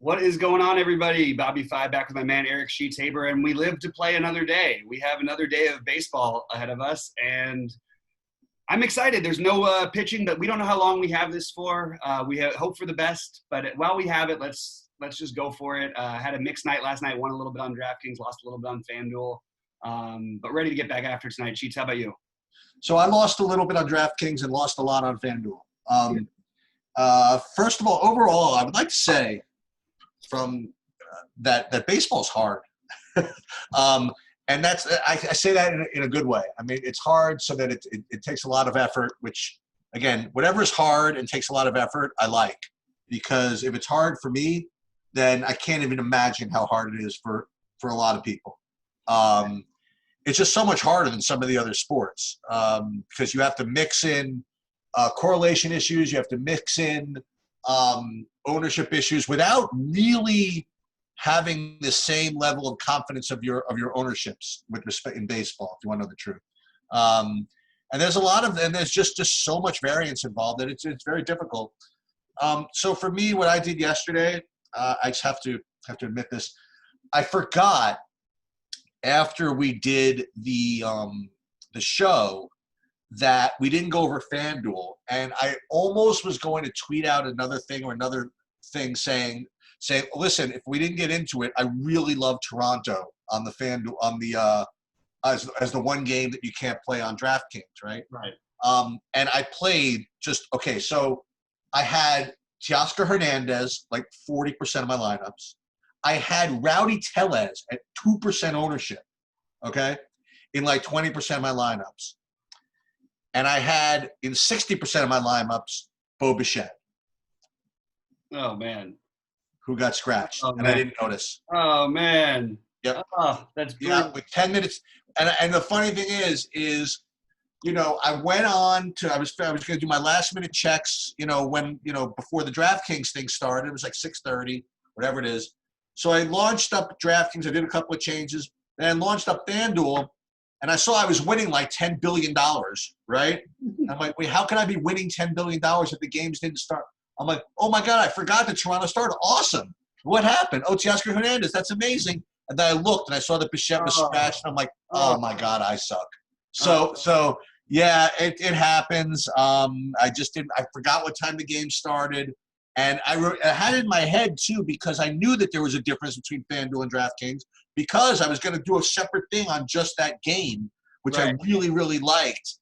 What is going on, everybody? BobbyFi back with my man Eric Sheets-Haber, and we live to play another day. We have another day of baseball ahead of us, and I'm excited. There's no pitching, but we don't know how long we have this for. We hope for the best, but while we have it, let's just go for it. Had a mixed night last night, won a little bit on DraftKings, lost a little bit on FanDuel, but ready to get back after tonight. Sheets, how about you? So I lost a little bit on DraftKings and lost a lot on FanDuel. First of all, overall, I would like to say that baseball is hard. And that's I say that in a good way. I mean, it's hard so that it takes a lot of effort, which, again, whatever is hard and takes a lot of effort, I like. Because if it's hard for me, then I can't even imagine how hard it is for a lot of people. It's just so much harder than some of the other sports because you have to mix in correlation issues. You have to mix in ownership issues without really having the same level of confidence of your ownerships with respect in baseball, if you want to know the truth. And there's there's just so much variance involved that it's very difficult. So for me, what I did yesterday, I just have to admit this, I forgot after we did the show that we didn't go over FanDuel, and I almost was going to tweet out another thing saying, listen, if we didn't get into it, I really love Toronto on the FanDuel as the one game that you can't play on DraftKings, right? Right. And I played so I had Teoscar Hernandez like 40% of my lineups. I had Rowdy Tellez at 2% ownership, okay, in like 20% of my lineups. And I had in 60% of my lineups Bo Bichette. Oh, man. Who got scratched, and I didn't notice. Oh, man. Yep. Oh, that's brutal. Yeah, with 10 minutes. And the funny thing is, I went on to, I was going to do my last minute checks, before the DraftKings thing started. It was like 6:30, whatever it is. So I launched up DraftKings. I did a couple of changes, and I launched up FanDuel, and I saw I was winning like $10 billion, right? And I'm like, wait, how can I be winning $10 billion if the games didn't start? I'm like, oh, my God, I forgot that Toronto started. Awesome. What happened? Oh, Teoscar Hernandez. That's amazing. And then I looked, and I saw that Bichette was scratched, and I'm like, oh, my God, I suck. So yeah, it happens. I forgot what time the game started. And I had it in my head, too, because I knew that there was a difference between FanDuel and DraftKings because I was going to do a separate thing on just that game, which right. I really, really liked.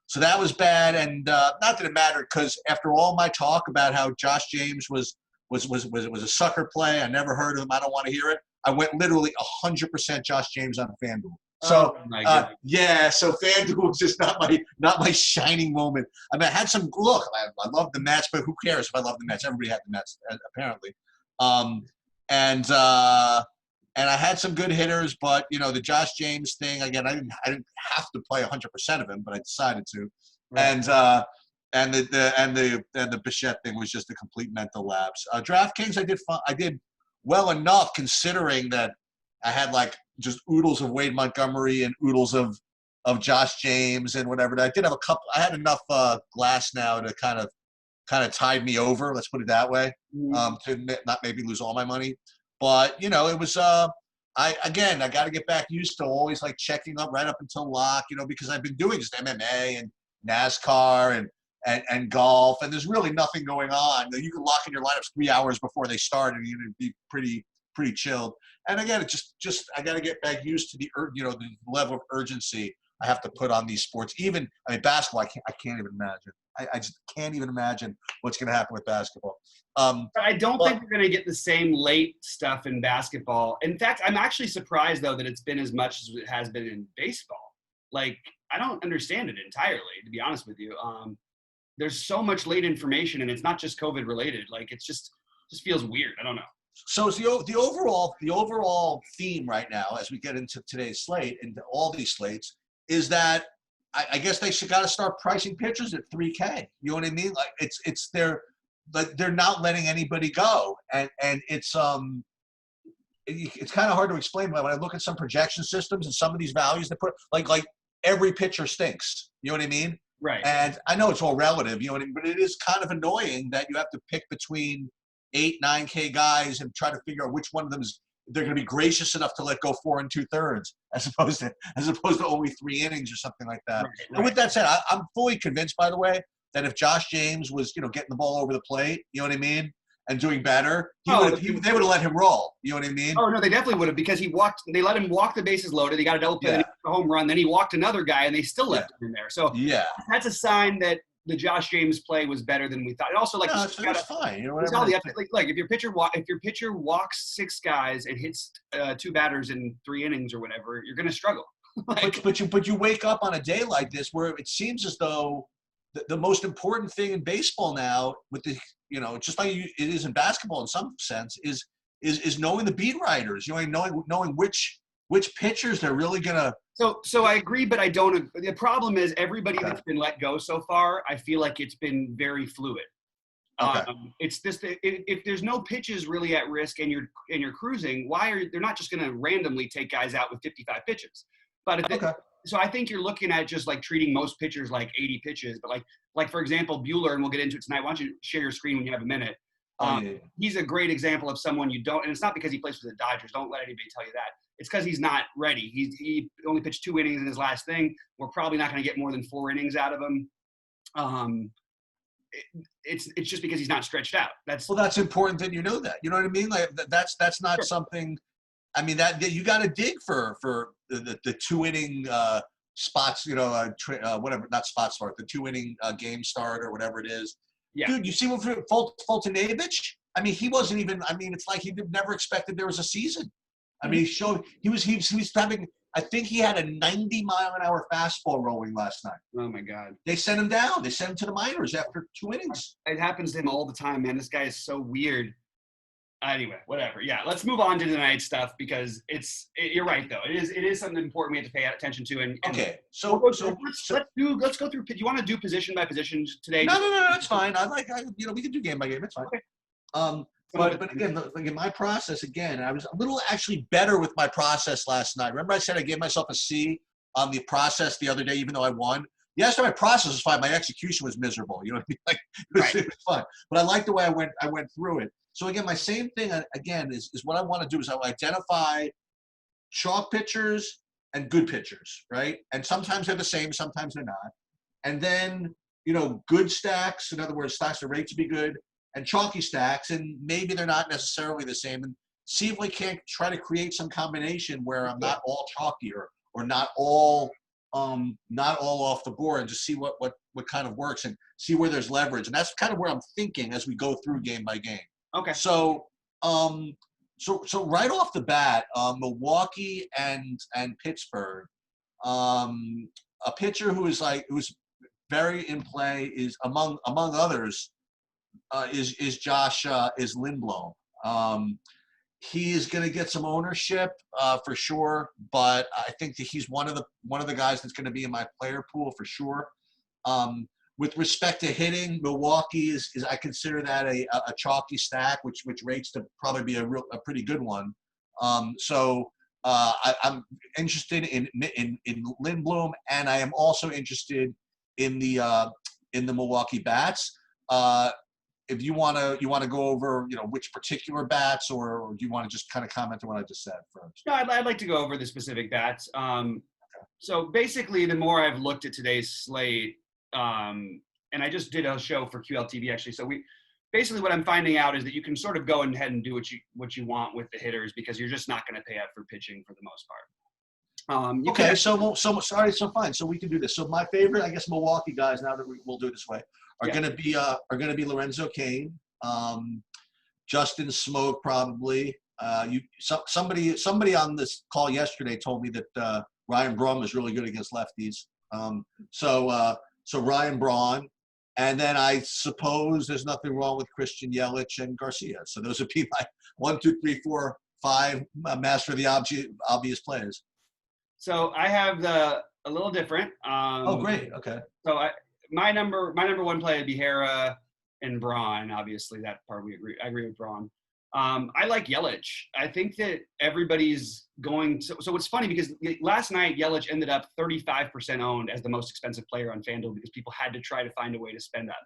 So that was bad. And not that it mattered because after all my talk about how Josh James was a sucker play, I never heard of him, I don't want to hear it, I went literally 100% Josh James on FanDuel. So so FanDuel was just not my shining moment. I mean, I had some look. I love the Mets, but who cares if I love the Mets? Everybody had the Mets apparently, and I had some good hitters, but the Josh James thing again. I didn't have to play 100% of him, but I decided to, right. And the Bichette thing was just a complete mental lapse. DraftKings, I did well enough considering that I had like just oodles of Wade Montgomery and oodles of Josh James and whatever. I did have I had enough glass now to kind of tide me over. Let's put it that way. To not maybe lose all my money, but it was. I got to get back used to always like checking up right up until lock. Because I've been doing just MMA and NASCAR and golf, and there's really nothing going on. You can lock in your lineups 3 hours before they start, and you'd be pretty chilled. And again, it just I got to get back used to the level of urgency I have to put on these sports. Even basketball, I can't even imagine. I just can't even imagine what's going to happen with basketball. I don't think we're going to get the same late stuff in basketball. In fact, I'm actually surprised though that it's been as much as it has been in baseball. Like, I don't understand it entirely, to be honest with you. There's so much late information, and it's not just COVID related. Like, it's just feels weird. I don't know. So is the overall theme right now, as we get into today's slate, into all these slates, is that I guess they should got to start pricing pitchers at $3K. You know what I mean? Like they're not letting anybody go, and it's kind of hard to explain. But when I look at some projection systems and some of these values they put, like every pitcher stinks. You know what I mean? Right. And I know it's all relative. You know what I mean? But it is kind of annoying that you have to pick between 8, 9K guys and try to figure out which one of them is they're going to be gracious enough to let go 4 2/3 as opposed to only 3 innings or something like that. Right. And with that said, I'm fully convinced, by the way, that if Josh James was, getting the ball over the plate, you know what I mean, and doing better, they would have let him roll. You know what I mean? Oh no, they definitely would have, because they let him walk the bases loaded. He got a double play, then he got a home run, then he walked another guy, and they still left him in there. So that's a sign that the Josh James play was better than we thought. And also, it's fine. You know, like if your pitcher walks 6 guys and hits 2 batters in 3 innings or whatever, you're going to struggle. But you wake up on a day like this where it seems as though the most important thing in baseball now, with the just like it is in basketball in some sense, is knowing the beat writers. Knowing which pitchers they're really gonna. So I agree, but I don't. The problem is everybody that's been let go so far, I feel like it's been very fluid. Okay. It's this. If there's no pitches really at risk and you're cruising, they're not just going to randomly take guys out with 55 pitches. But so I think you're looking at just like treating most pitchers like 80 pitches. But like for example, Bueller, and we'll get into it tonight. Why don't you share your screen when you have a minute? He's a great example of someone you don't, and it's not because he plays for the Dodgers. Don't let anybody tell you that. It's because he's not ready. He only pitched 2 innings in his last thing. We're probably not going to get more than 4 innings out of him. It's just because he's not stretched out. That's important that you know that. You know what I mean? Like that's not something. I mean that you got to dig for the 2 inning spots. Whatever, not spot start, the 2 inning game start or whatever it is. Yeah. Dude, you see what Fultonavich? I mean, he wasn't even. I mean, it's like he never expected there was a season. I mean, he was having. I think he had a 90-mile-an-hour fastball rolling last night. Oh my God! They sent him down. They sent him to the minors after 2 innings. It happens to him all the time, man. This guy is so weird. Anyway, whatever. Yeah, let's move on to tonight's stuff because you're right though. It is something important we have to pay attention to. And okay, let's go through. Do you want to do position by position today? No, that's fine. We can do game by game. It's fine. Okay. But again, my process, I was a little actually better with my process last night. Remember I said I gave myself a C on the process the other day, even though I won? Yesterday my process was fine. My execution was miserable. You know what I mean? It was fun. But I like the way I went through it. So again, my same thing, again, is what I want to do is I identify chalk pitchers and good pitchers, right? And sometimes they're the same, sometimes they're not. And then, good stacks, in other words, stacks that are rated to be good, and chalky stacks, and maybe they're not necessarily the same, and see if we can't try to create some combination where I'm not all chalky or not all off the board, and just see what kind of works and see where there's leverage. And that's kind of where I'm thinking as we go through game by game. Okay. So right off the bat, Milwaukee and Pittsburgh, a pitcher who's very in play is among others. Is Lin Bloom. He is going to get some ownership for sure, but I think that he's one of the guys that's going to be in my player pool for sure. With respect to hitting, Milwaukee is I consider that a chalky stack, which rates to probably be a pretty good one. So I'm interested in Lin Bloom, and I am also interested in the Milwaukee bats. If you want to go over, which particular bats, or do you want to just kind of comment on what I just said first? No, I'd like to go over the specific bats. So basically, the more I've looked at today's slate, and I just did a show for QLTV actually. So basically what I'm finding out is that you can sort of go ahead and do what you want with the hitters because you're just not going to pay up for pitching for the most part. So fine. So we can do this. So my favorite, I guess, Milwaukee guys, now that we'll do it this way, are going to be Lorenzo Cain, Justin Smoke probably. Somebody on this call yesterday told me that Ryan Braun is really good against lefties. So Ryan Braun, and then I suppose there's nothing wrong with Christian Yelich and Garcia. So those would be my 1, 2, 3, 4, 5 master of the obvious players. So I have a little different. Great. Okay. So my number 1 play would be Hera and Braun. Obviously, that part I agree with Braun. I like Yelich. I think that everybody's going to – so it's funny because last night Yelich ended up 35% owned as the most expensive player on FanDuel because people had to try to find a way to spend that.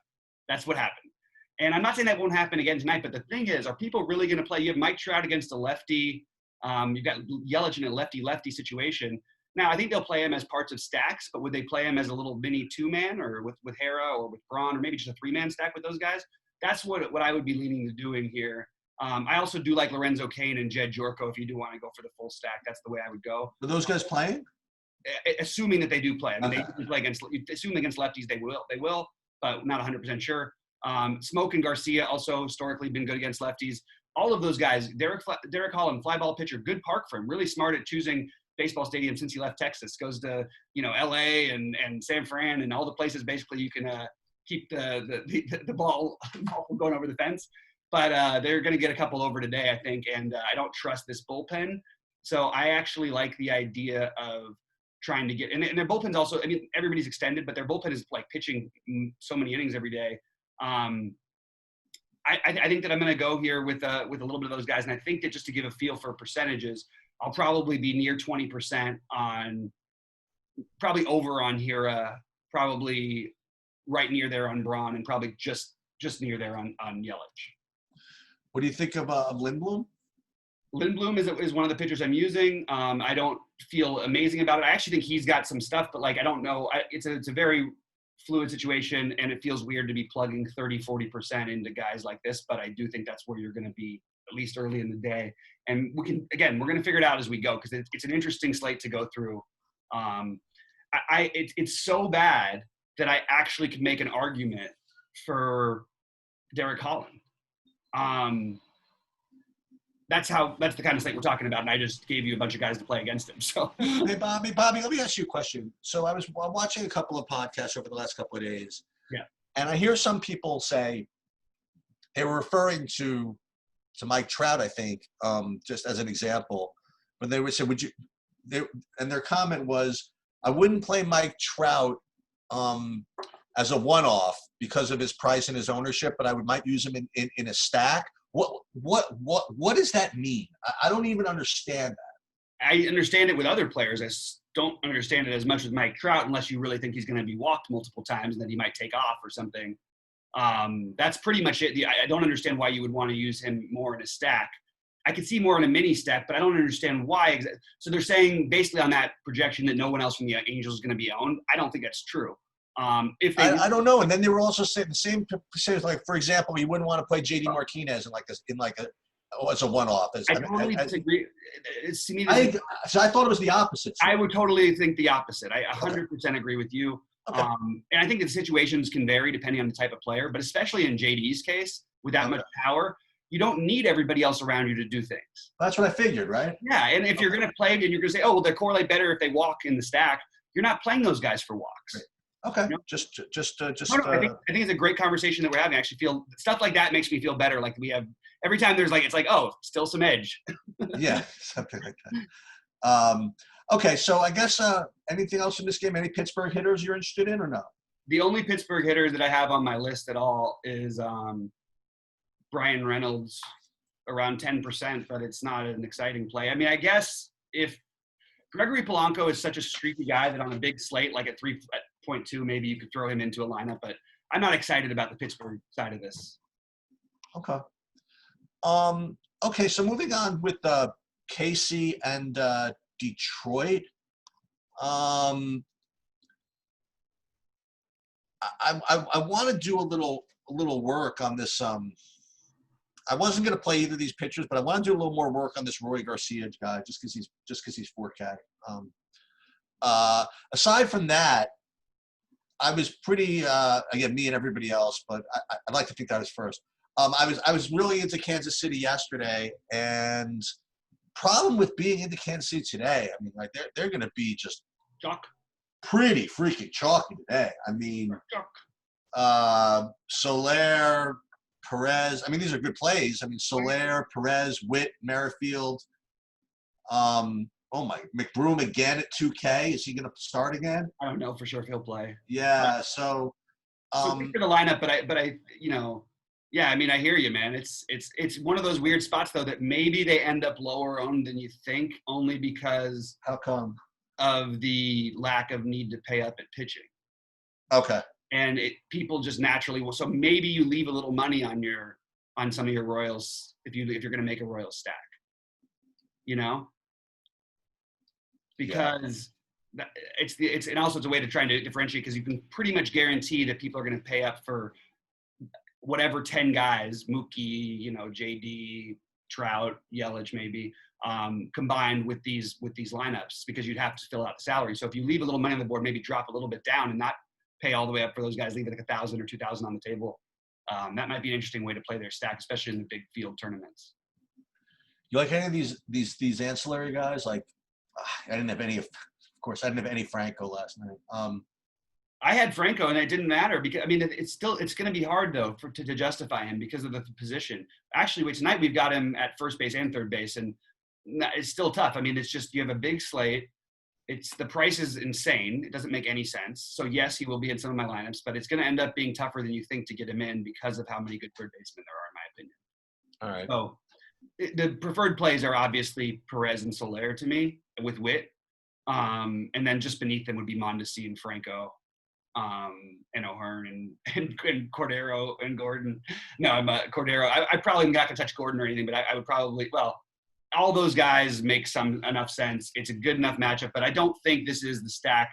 That's what happened. And I'm not saying that won't happen again tonight, but the thing is, are people really going to play? You have Mike Trout against a lefty. You've got Yelich in a lefty-lefty situation. Now, I think they'll play him as parts of stacks, but would they play him as a little mini two-man or with Hera or with Braun or maybe just a three-man stack with those guys? That's what I would be leaning to doing here. I also do like Lorenzo Cain and Jed Jorko if you do want to go for the full stack. That's the way I would go. Are those guys playing? Assuming that they do play. I mean, they play assuming against lefties, they will, but not 100% sure. Smoke and Garcia also historically been good against lefties. All of those guys, Derek Holland, fly ball pitcher, good park for him, really smart at choosing baseball stadium since he left Texas. Goes to, LA and San Fran and all the places basically you can keep the ball from going over the fence. But they're going to get a couple over today, I think, and I don't trust this bullpen. So I actually like the idea of trying to get – and their bullpen's also – I mean, everybody's extended, but their bullpen is like pitching so many innings every day. I think that I'm going to go here with a little bit of those guys, and I think that just to give a feel for percentages, I'll probably be near 20% on – probably over on Hira, probably right near there on Braun, and probably just near there on Yelich. What do you think of Lin Bloom? Lin Bloom is one of the pitchers I'm using. I don't feel amazing about it. I actually think he's got some stuff, but I don't know. It's a very fluid situation, and it feels weird to be plugging 30-40% into guys like this. But I do think that's where you're going to be, at least early in the day. And we're going to figure it out as we go because it's an interesting slate to go through. It's so bad that I actually could make an argument for Derek Holland. That's the kind of slate we're talking about, and I just gave you a bunch of guys to play against him. So, hey, Bobby, let me ask you a question. So I'm watching a couple of podcasts over the last couple of days, and I hear some people say they were referring to Mike Trout, I think, just as an example, when they would say, and their comment was, I wouldn't play Mike Trout as a one-off because of his price and his ownership, but I might use him in a stack. What does that mean? I don't even understand that. I understand it with other players. I don't understand it as much with Mike Trout unless you really think he's going to be walked multiple times and that he might take off or something. That's pretty much it. I don't understand why you would want to use him more in a stack. I could see more in a mini stack, but I don't understand why. So they're saying basically on that projection that no one else from the Angels is going to be owned. I don't think that's true. I don't know. And then they were also saying the same, like, for example, you wouldn't want to play JD Martinez as a one-off. I totally disagree. So I thought it was the opposite. I would totally think the opposite. I 100% agree with you. Okay. And I think the situations can vary depending on the type of player, but especially in JD's case, with that much power, you don't need everybody else around you to do things. That's what I figured, right? Yeah, and if you're going to play and you're going to say, oh, well, they correlate better if they walk in the stack, you're not playing those guys for walks. Right. Okay. You know? Just. I think it's a great conversation that we're having. I actually feel stuff like that makes me feel better. Like we have every time there's it's like, oh, still some edge. Yeah, something like that. Okay, so I guess anything else in this game? Any Pittsburgh hitters you're interested in or no? The only Pittsburgh hitter that I have on my list at all is Brian Reynolds, around 10%, but it's not an exciting play. I mean, I guess if Gregory Polanco is such a streaky guy that on a big slate, like at 3.2, maybe you could throw him into a lineup, but I'm not excited about the Pittsburgh side of this. Okay. Okay, so moving on with KC and Detroit. I want to do a little work on this. I wasn't going to play either of these pitchers, but I want to do a little more work on this Roy Garcia guy just because he's 4K. Aside from that, I was pretty again, me and everybody else, but I'd like to think that was first. I was really into Kansas City yesterday, and problem with being into Kansas City today, I mean, like they're going to be just pretty freaking chalky today. I mean, Soler, Perez. I mean, these are good plays. I mean, Soler, Perez, Witt, Merrifield. Oh my, McBroom again at 2K. Is he going to start again? I don't know for sure if he'll play. Yeah. So for the lineup, but I, yeah. I mean, I hear you, man. It's one of those weird spots though that maybe they end up lower owned than you think, only because how come? Of the lack of need to pay up at pitching. Okay. and people just naturally will. So maybe you leave a little money on some of your Royals if you're going to make a Royal stack, because and also it's a way to try to differentiate, because you can pretty much guarantee that people are going to pay up for whatever 10 guys, Mookie, JD, Trout, Yelich maybe, combined with these lineups, because you'd have to fill out the salary. So if you leave a little money on the board, maybe drop a little bit down and not pay all the way up for those guys, leave it like 1,000 or 2,000 on the table. That might be an interesting way to play their stack, especially in the big field tournaments. You like any of these ancillary guys? Like, I didn't have any of course, I didn't have any Franco last night. I had Franco, and it didn't matter because it's going to be hard though to justify him because of the position. Actually, tonight we've got him at first base and third base, and it's still tough. It's just you have a big slate. The price is insane. It doesn't make any sense. So yes, he will be in some of my lineups, but it's going to end up being tougher than you think to get him in because of how many good third basemen there are, in my opinion. All right. So the preferred plays are obviously Perez and Soler to me with Witt, and then just beneath them would be Mondesi and Franco. And O'Hearn and Cordero and Gordon. No, I'm Cordero. I probably not going to touch Gordon or anything, but I would probably, all those guys make enough sense. It's a good enough matchup, but I don't think this is the stack.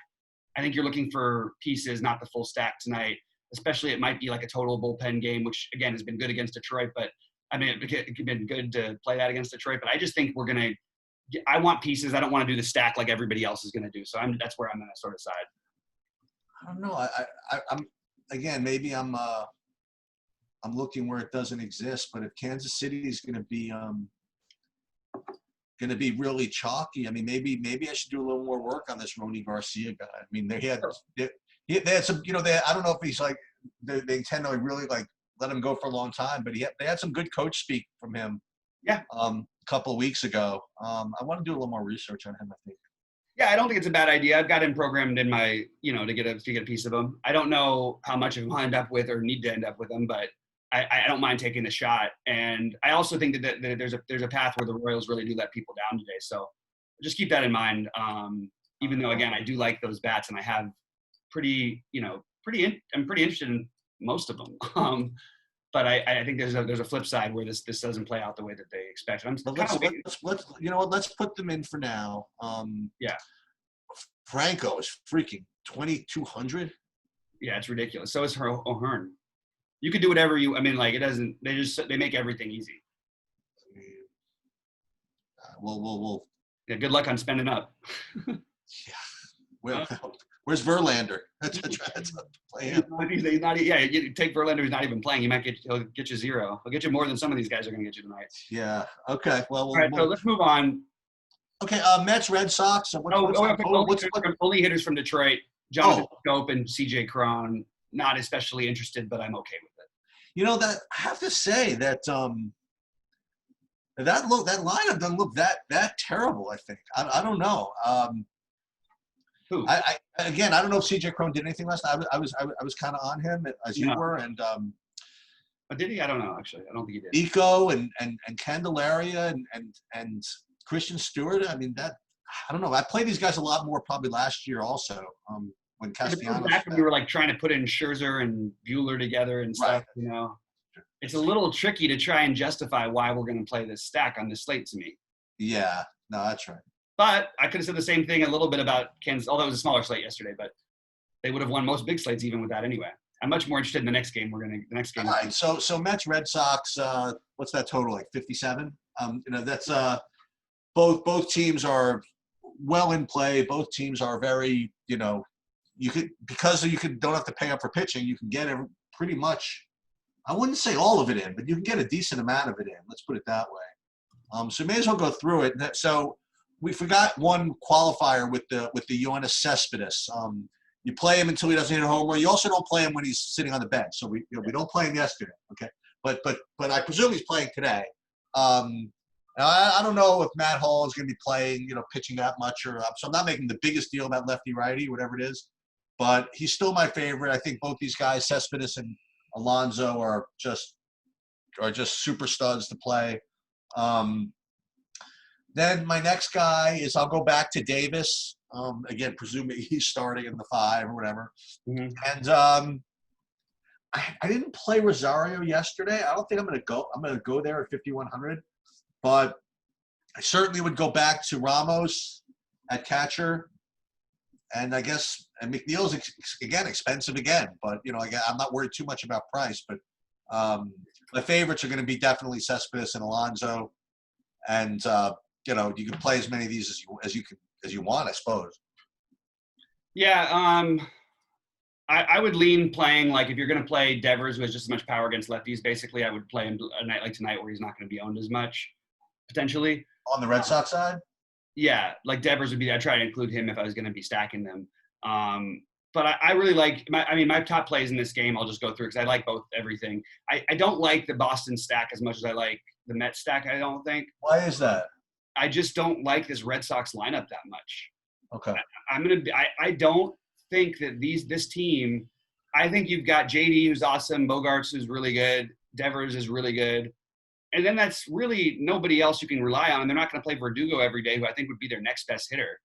I think you're looking for pieces, not the full stack tonight, especially it might be like a total bullpen game, which again has been good against Detroit, but it's been good to play that against Detroit, but I just think I want pieces. I don't want to do the stack like everybody else is going to do. So that's where I'm going to sort of side. I don't know. I'm again, maybe I'm looking where it doesn't exist, but if Kansas City is going to be really chalky, maybe I should do a little more work on this Ronny Garcia guy. They had some, I don't know if he's like, they intend to really like let him go for a long time, but they had some good coach speak from him. Yeah. A couple of weeks ago. I want to do a little more research on him, I think. Yeah, I don't think it's a bad idea. I've got him programmed in my, to get a piece of him. I don't know how much of him I'll end up with or need to end up with him, but I don't mind taking the shot. And I also think that there's a path where the Royals really do let people down today. So just keep that in mind. Even though, again, I do like those bats, and I have I'm pretty interested in most of them. But I think there's a flip side where this doesn't play out the way that they expect. Let's put them in for now. Yeah. Franco is freaking 2,200. Yeah, it's ridiculous. So is O'Hearn. You could do whatever it doesn't. They make everything easy. We'll. Yeah, good luck on spending up. Yeah. Well, where's Verlander? That's a play him. He's not. Yeah, you take Verlander who's not even playing. He'll get you zero. He'll get you more than some of these guys are going to get you tonight. Yeah. Okay. Well. All right. So let's move on. Okay. Mets, Red Sox. Only hitters from Detroit. Jonathan Scope and C.J. Cron. Not especially interested, but I'm okay with it. That I have to say that that lineup doesn't look that terrible. I think. I don't know. Who? I don't know if C.J. Cron did anything last night. I was kind of on him as you were, and did he? I don't know. Actually, I don't think he did. Eco and Candelaria and Christian Stewart. I don't know. I played these guys a lot more probably last year also. When Castellanos. Back when we were trying to put in Scherzer and Bueller together and stuff. Right. It's a little tricky to try and justify why we're going to play this stack on this slate to me. Yeah. No, that's right. But I could have said the same thing a little bit about Kansas, although it was a smaller slate yesterday, but they would have won most big slates even with that anyway. I'm much more interested in the next game. All right. So Mets, Red Sox, what's that total, like 57? That's both teams are well in play. Both teams are very, don't have to pay up for pitching. You can get pretty much, I wouldn't say all of it in, but you can get a decent amount of it in. Let's put it that way. So we may as well go through it. So we forgot one qualifier with the Yoenis Cespedes. You play him until he doesn't hit a home run. You also don't play him when he's sitting on the bench. So we don't play him yesterday, okay? But I presume he's playing today. I don't know if Matt Hall is going to be playing, pitching that much so I'm not making the biggest deal about lefty righty, whatever it is. But he's still my favorite. I think both these guys, Cespedes and Alonso, are just super studs to play. Then my next guy is I'll go back to Davis. Again, presuming he's starting in the 5 or whatever. Mm-hmm. And I didn't play Rosario yesterday. I don't think I'm going to go. I'm going to go there at 5,100, but I certainly would go back to Ramos at catcher, and I guess and McNeil's again expensive again. But I'm not worried too much about price. But my favorites are going to be definitely Cespedes and Alonso, and you can play as many of these as you want, I suppose. Yeah, I would lean playing, like, if you're going to play Devers, who has just as much power against lefties, basically, I would play him a night like tonight where he's not going to be owned as much, potentially. On the Red Sox side? Yeah, like Devers would be – I'd try to include him if I was going to be stacking them. But I really like – my top plays in this game, I'll just go through because I like both everything. I don't like the Boston stack as much as I like the Mets stack, I don't think. Why is that? I just don't like this Red Sox lineup that much. Okay. I don't think that this team, I think you've got JD, who's awesome, Bogarts, who's really good, Devers is really good, and then that's really nobody else you can rely on, and they're not going to play Verdugo every day, who I think would be their next best hitter.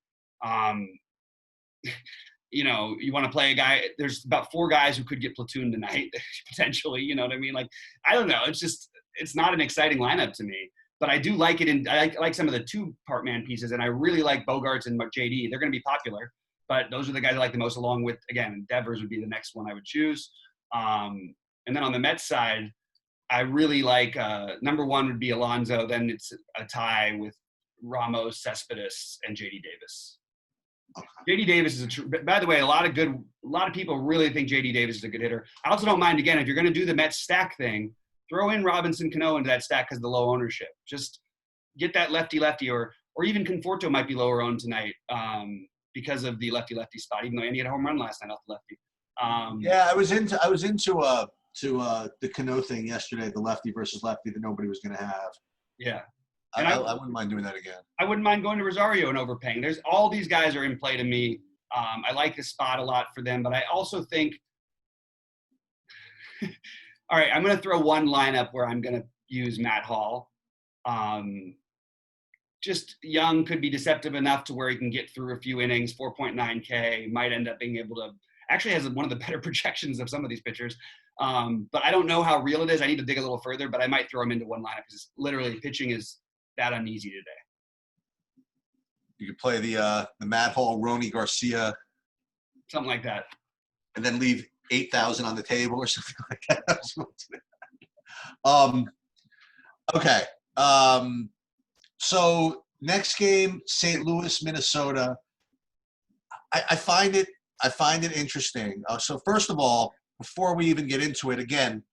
You want to play a guy, there's about 4 guys who could get platooned tonight, potentially, you know what I mean? Like, I don't know, it's not an exciting lineup to me, but I do like it, and I like some of the 2-part man pieces, and I really like Bogarts and JD. They're going to be popular. But those are the guys I like the most, along with, again, Devers would be the next one I would choose. And then on the Mets side, I really like number 1 would be Alonso. Then it's a tie with Ramos, Cespedes, and J.D. Davis. Okay. J.D. Davis is by the way, a lot of people really think J.D. Davis is a good hitter. I also don't mind, again, if you're going to do the Mets stack thing, throw in Robinson Cano into that stack because of the low ownership. Just get that lefty, or even Conforto might be lower owned tonight. Because of the lefty spot, even though Andy had a home run last night off the lefty. I was into the Cano thing yesterday, the lefty versus lefty that nobody was going to have. Yeah, and I wouldn't mind doing that again. I wouldn't mind going to Rosario and overpaying. There's all these guys are in play to me. I like the spot a lot for them, but I also think. All right, I'm going to throw one lineup where I'm going to use Matt Hall. Just young, could be deceptive enough to where he can get through a few innings, 4.9K, might end up being able to – actually has one of the better projections of some of these pitchers. But I don't know how real it is. I need to dig a little further, but I might throw him into one lineup because literally pitching is that uneasy today. You could play the Matt Hall, Ronny Garcia. Something like that. And then leave 8,000 on the table or something like that. Okay. So next game, St. Louis, Minnesota. I find it interesting. So first of all, before we even get into it, again,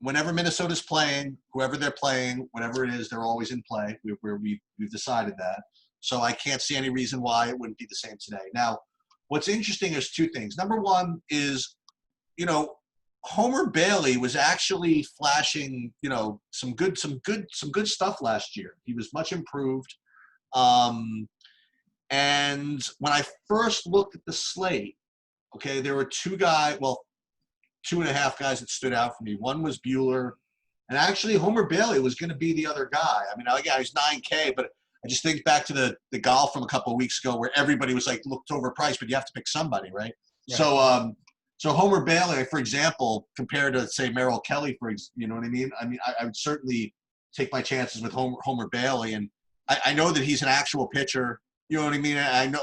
whenever Minnesota's playing, whoever they're playing, whatever it is, they're always in play. We've decided that. So I can't see any reason why it wouldn't be the same today. Now, what's interesting is 2 things. Number one is, Homer Bailey was actually flashing, some good stuff last year. He was much improved. And when I first looked at the slate, okay, there were 2 and a half guys that stood out for me. One was Bueller, and actually Homer Bailey was going to be the other guy. I mean, again, he's 9K, but I just think back to the golf from a couple of weeks ago where everybody was like looked overpriced, but you have to pick somebody, right? Yeah. So Homer Bailey, for example, compared to, say, Merrill Kelly, you know what I mean? I mean, I would certainly take my chances with Homer Bailey. And I know that he's an actual pitcher. You know what I mean? I know.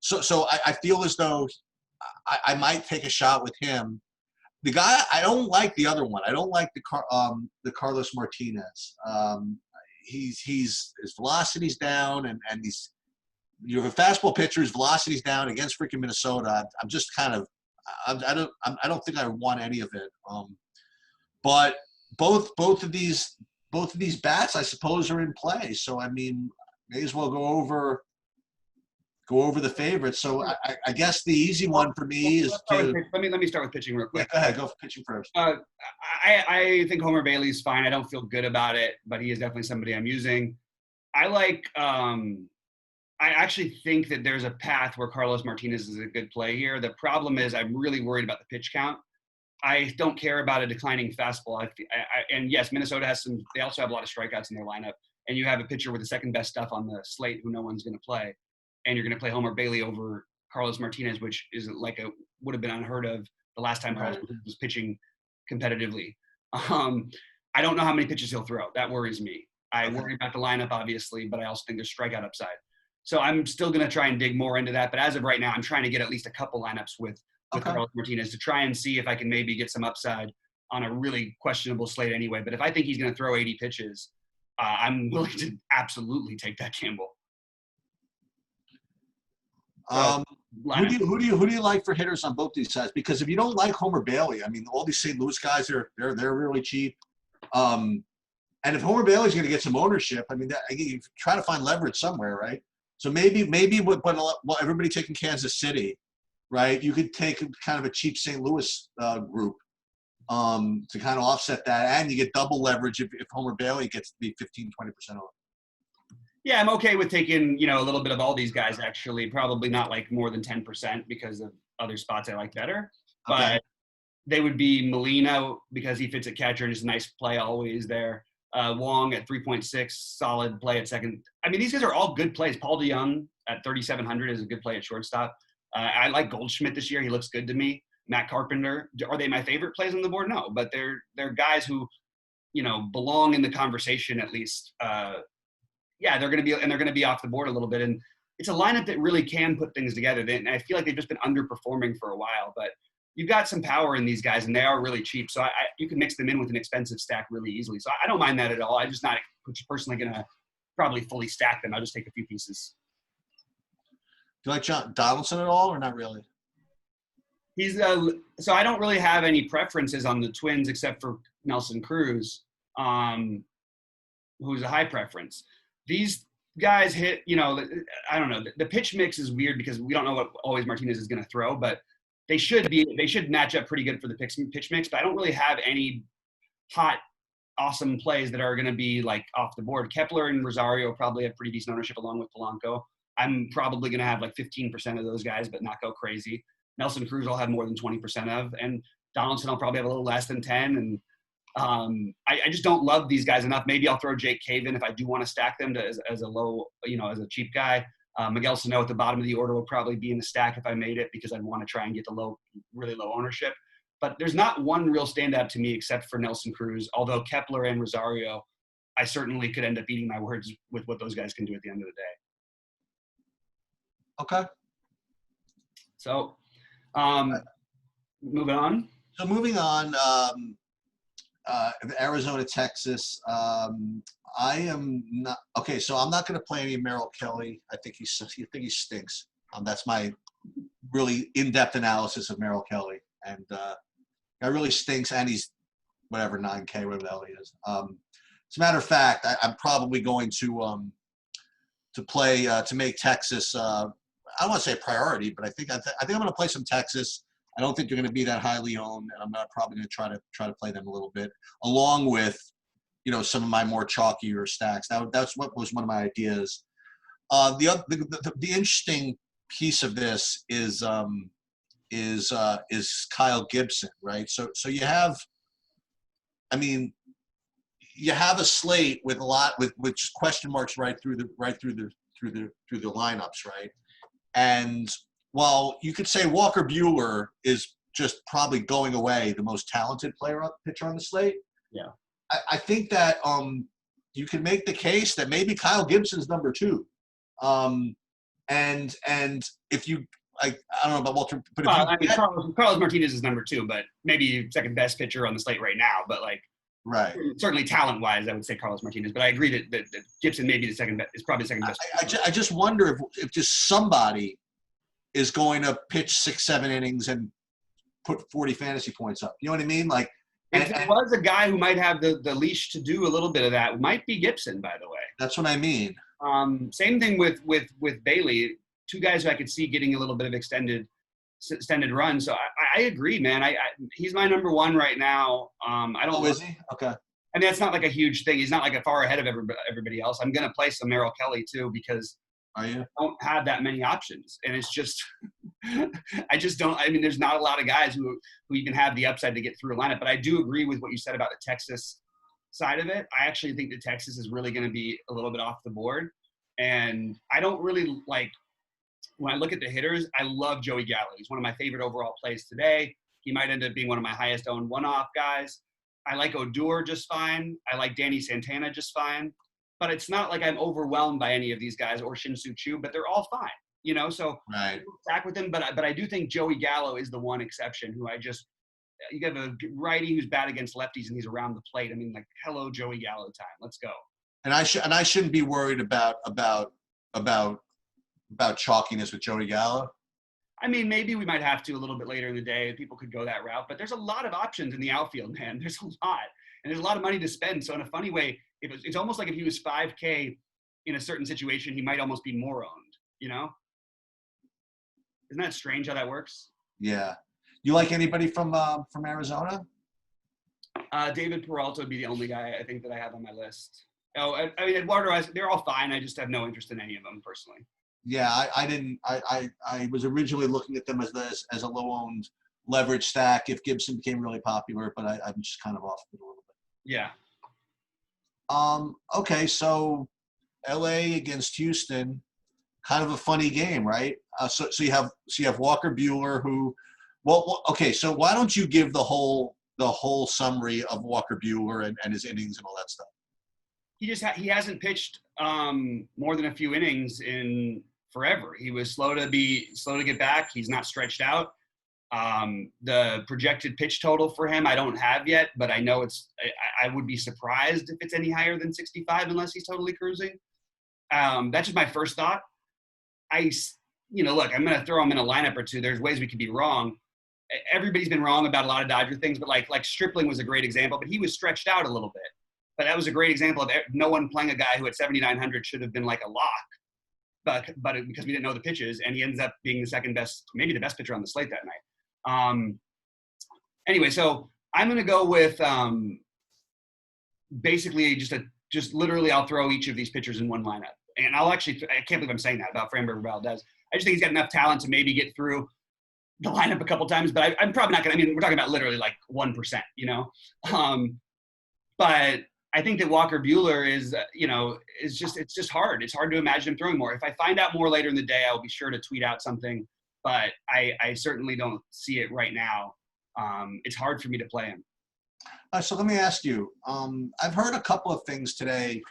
So I feel as though I might take a shot with him. The guy, I don't like the other one. I don't like the Carlos Martinez. His velocity's down, and you have a fastball pitcher, his velocity's down against freaking Minnesota. I'm just kind of, I don't think I want any of it. But both of these bats, I suppose, are in play. So I mean, may as well go over the favorites. So I guess the easy one for me is to let me start with pitching real quick. Yeah, go ahead. Go for pitching first. I think Homer Bailey's fine. I don't feel good about it, but he is definitely somebody I'm using. I like. I actually think that there's a path where Carlos Martinez is a good play here. The problem is I'm really worried about the pitch count. I don't care about a declining fastball. And yes, Minnesota has some. They also have a lot of strikeouts in their lineup, and you have a pitcher with the second best stuff on the slate who no one's going to play. And you're going to play Homer Bailey over Carlos Martinez, which is would have been unheard of the last time Carlos was pitching competitively. I don't know how many pitches he'll throw. That worries me. I worry about the lineup, obviously, but I also think there's strikeout upside. So I'm still going to try and dig more into that. But as of right now, I'm trying to get at least a couple lineups with Carlos Martinez to try and see if I can maybe get some upside on a really questionable slate anyway. But if I think he's going to throw 80 pitches, I'm willing to absolutely take that gamble. Who do you like for hitters on both these sides? Because if you don't like Homer Bailey, I mean, all these St. Louis guys they're really cheap. And if Homer Bailey's going to get some ownership, I mean, you try to find leverage somewhere, right? So maybe with everybody taking Kansas City, right? You could take kind of a cheap St. Louis group to kind of offset that, and you get double leverage if Homer Bailey gets to be 15-20% off. Yeah, I'm okay with taking, a little bit of all these guys, actually. Probably not like more than 10% because of other spots I like better. Okay. But they would be Molina because he fits at catcher and is a nice play always there. Wong at 3.6, solid play at second. I mean, these guys are all good plays. Paul DeYoung at 3,700 is a good play at shortstop. I like Goldschmidt this year. He looks good to me. Matt Carpenter. Are they my favorite plays on the board? No, but they're guys who, belong in the conversation at least. Yeah, they're going to be off the board a little bit. And it's a lineup that really can put things together. And I feel like they've just been underperforming for a while, but you've got some power in these guys and they are really cheap. So you can mix them in with an expensive stack really easily. So I don't mind that at all. I'm just not personally going to probably fully stack them. I'll just take a few pieces. Do you like Donaldson at all or not really? He's so I don't really have any preferences on the Twins except for Nelson Cruz, who's a high preference. These guys hit, I don't know. The pitch mix is weird because we don't know what always Martinez is going to throw, but they should match up pretty good for the pitch mix. But I don't really have any hot, awesome plays that are going to be like off the board. Kepler and Rosario probably have pretty decent ownership along with Polanco. I'm probably going to have like 15% of those guys, but not go crazy. Nelson Cruz I'll have more than 20% of, and Donaldson I'll probably have a little less than 10. And I just don't love these guys enough. Maybe I'll throw Jake Cave in if I do want to stack them as a low, as a cheap guy. Miguel Sano at the bottom of the order will probably be in the stack if I made it because I'd want to try and get the really low ownership. But there's not one real standout to me except for Nelson Cruz, although Kepler and Rosario, I certainly could end up eating my words with what those guys can do at the end of the day. Okay. So moving on. So moving on, Arizona, Texas. I am not okay. So I'm not going to play any Merrill Kelly. I think he stinks. That's my really in-depth analysis of Merrill Kelly, and guy really stinks. And he's whatever 9K, whatever the hell he is. As a matter of fact, I'm probably going to play to make Texas. I don't want to say a priority, but I think I'm going to play some Texas. I don't think they're going to be that highly owned, and I'm not probably going to try to play them a little bit, along with, some of my more chalkier stacks. That's what was one of my ideas. The interesting piece of this is Kyle Gibson, right? So you have a slate with a lot with question marks right through the lineups, right? And while you could say Walker Bueller is just probably going away the most talented pitcher on the slate, yeah, I think that you can make the case that maybe Kyle Gibson's number 2. And if you I don't know about Walter, but Carlos Martinez is number 2, but maybe second best pitcher on the slate right now. But right, certainly talent wise, I would say Carlos Martinez. But I agree that Gibson maybe is probably the second best. I just wonder if just somebody is going to pitch 6-7 innings and put 40 fantasy points up. You know what I mean? If there was a guy who might have the leash to do a little bit of that, might be Gibson, by the way. That's what I mean. Same thing with Bailey. 2 guys who I could see getting a little bit of extended run. So I agree, man. He's my number 1 right now. Is he? Okay. I mean, that's not like a huge thing. He's not like a far ahead of everybody else. I'm going to play some Merrill Kelly too because I don't have that many options. And it's just, I just don't, there's not a lot of guys who even have the upside to get through a lineup. But I do agree with what you said about the Texas side of it. I actually think that Texas is really going to be a little bit off the board. And I don't really when I look at the hitters, I love Joey Gallo. He's one of my favorite overall plays today. He might end up being one of my highest owned one-off guys. I like Odor just fine. I like Danny Santana just fine. But it's not like I'm overwhelmed by any of these guys or Shin-Soo Choo, but they're all fine, you know? So Right. back with him, but I do think Joey Gallo is the one exception who you have a righty who's bad against lefties and he's around the plate. I mean, like, hello, Joey Gallo time. Let's go. And I shouldn't be worried about chalkiness with Joey Gallo. I mean, maybe we might have to a little bit later in the day. People could go that route, but there's a lot of options in the outfield, man. There's a lot, and there's a lot of money to spend. So in a funny way, it's almost like if he was 5K in a certain situation, he might almost be more owned, you know? Isn't that strange how that works? Yeah. You like anybody from Arizona? David Peralta would be the only guy I think that I have on my list. Oh, I mean, Eduardo, they're all fine. I just have no interest in any of them personally. Yeah, I was originally looking at them as a low-owned leverage stack if Gibson became really popular, but I'm just kind of off it a little bit. Yeah. Okay, so LA against Houston, kind of a funny game, right? So you have Walker Bueller who, okay, so why don't you give the whole summary of Walker Bueller and his innings and all that stuff? He hasn't pitched more than a few innings in forever. He was slow to get back. He's not stretched out. The projected pitch total for him, I don't have yet, but I know I would be surprised if it's any higher than 65 unless he's totally cruising. That's just my first thought. Look, I'm going to throw him in a lineup or two. There's ways we could be wrong. Everybody's been wrong about a lot of Dodger things, but like Stripling was a great example, but he was stretched out a little bit. But that was a great example of no one playing a guy who at 7,900 should have been like a lock. But because we didn't know the pitches, and he ends up being the second best, maybe the best pitcher on the slate that night. Anyway, so I'm going to go with basically just literally I'll throw each of these pitchers in one lineup. And I can't believe I'm saying that about Framber Valdez. I just think he's got enough talent to maybe get through the lineup a couple times, but I'm probably not going to, we're talking about literally like 1%, you know? But I think that Walker Bueller is it's just hard. It's hard to imagine him throwing more. If I find out more later in the day, I'll be sure to tweet out something, but I certainly don't see it right now. It's hard for me to play him. So let me ask you, I've heard a couple of things today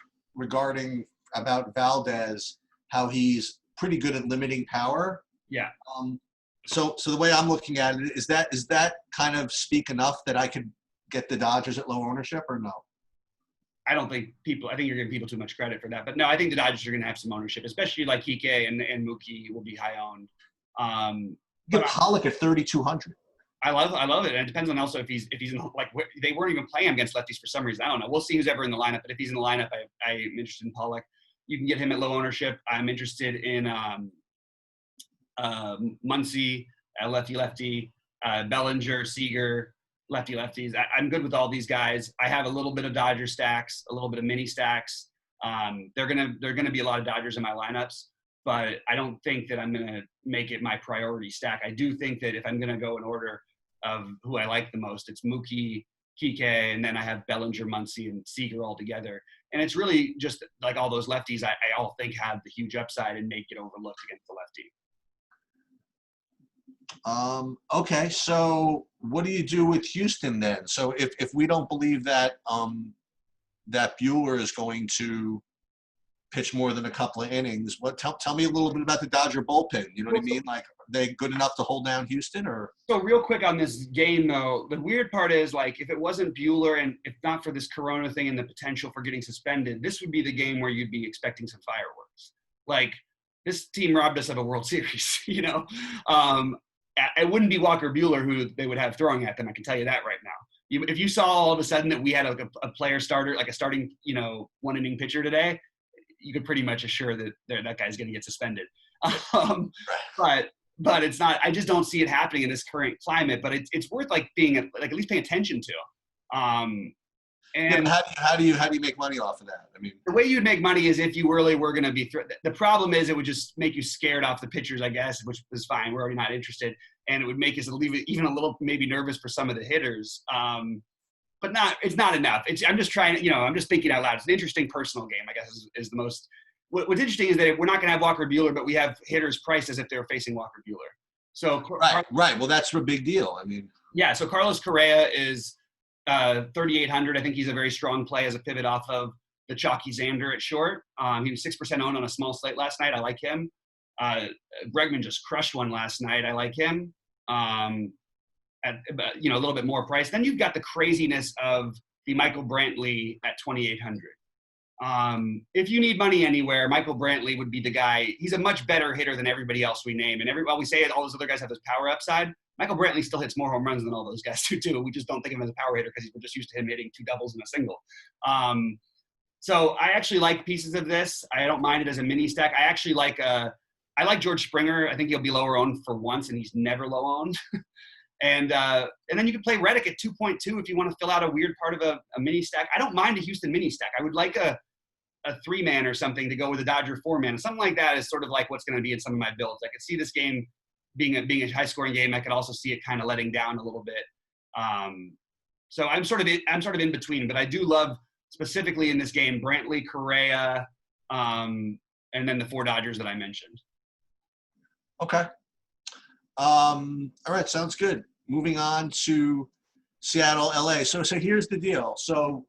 about Valdez, how he's pretty good at limiting power. Yeah. So the way I'm looking at it, is that kind of speak enough that I could get the Dodgers at low ownership or no? I think you're giving people too much credit for that. But no, I think the Dodgers are going to have some ownership, especially like Kike and Mookie will be high owned. Get Pollock at 3,200. I love it. And it depends on also if he's in, like, they weren't even playing him against lefties for some reason. I don't know. We'll see who's ever in the lineup. But if he's in the lineup, I'm interested in Pollock. You can get him at low ownership. I'm interested in Muncy, lefty, Bellinger, Seager, lefties. I'm good with all these guys. I have a little bit of Dodger stacks, a little bit of mini stacks. They're gonna be a lot of Dodgers in my lineups, but I don't think that I'm gonna make it my priority stack. I do think that if I'm gonna go in order of who I like the most, it's Mookie, Kike, and then I have Bellinger, Muncy, and Seager all together. And it's really just like all those lefties I all think have the huge upside and may get overlooked against the lefty. Okay, so what do you do with Houston then? So if we don't believe that that Bueller is going to pitch more than a couple of innings, tell me a little bit about the Dodger bullpen. You know what I mean? Like, are they good enough to hold down Houston? Or so real quick on this game though, the weird part is, like, if it wasn't Bueller and if not for this Corona thing and the potential for getting suspended, this would be the game where you'd be expecting some fireworks. Like, this team robbed us of a World Series, you know? It wouldn't be Walker Bueller who they would have throwing at them. I can tell you that right now. If you saw all of a sudden that we had a player starter, like a starting, one inning pitcher today, you could pretty much assure that that guy's going to get suspended. But it's not. I just don't see it happening in this current climate. But it's worth like being at least paying attention to. And how do you make money off of that? I mean, the way you'd make money is if you really were going to be. The problem is it would just make you scared off the pitchers, I guess, which is fine. We're already not interested, and it would make us even a little maybe nervous for some of the hitters. But it's not enough. I'm just trying. I'm just thinking out loud. It's an interesting personal game, I guess, is the most. What's interesting is that we're not going to have Walker Bueller, but we have hitters priced as if they were facing Walker Bueller. So right. Well, that's a big deal. I mean. Yeah, so Carlos Correa is 3,800. I think he's a very strong play as a pivot off of the chalky Xander at short. He was 6% owned on a small slate last night. I like him. Bregman just crushed one last night. I like him. At a little bit more price. Then you've got the craziness of the Michael Brantley at 2,800. If you need money anywhere, Michael Brantley would be the guy. He's a much better hitter than everybody else we name. And while we say all those other guys have this power upside, Michael Brantley still hits more home runs than all those guys do too. We just don't think of him as a power hitter because we're just used to him hitting 2 doubles and a single. So I actually like pieces of this. I don't mind it as a mini stack. I like George Springer. I think he'll be lower owned for once, and he's never low owned. And then you can play Reddick at 2.2 if you want to fill out a weird part of a mini stack. I don't mind a Houston mini stack. I would like a 3-man or something to go with a Dodger 4-man. Something like that is sort of like what's going to be in some of my builds. I could see this game being a high-scoring game. I could also see it kind of letting down a little bit. So I'm sort of in between, but I do love specifically in this game Brantley, Correa, and then the 4 Dodgers that I mentioned. Okay. All right, sounds good. Moving on to Seattle, LA. So here's the deal. So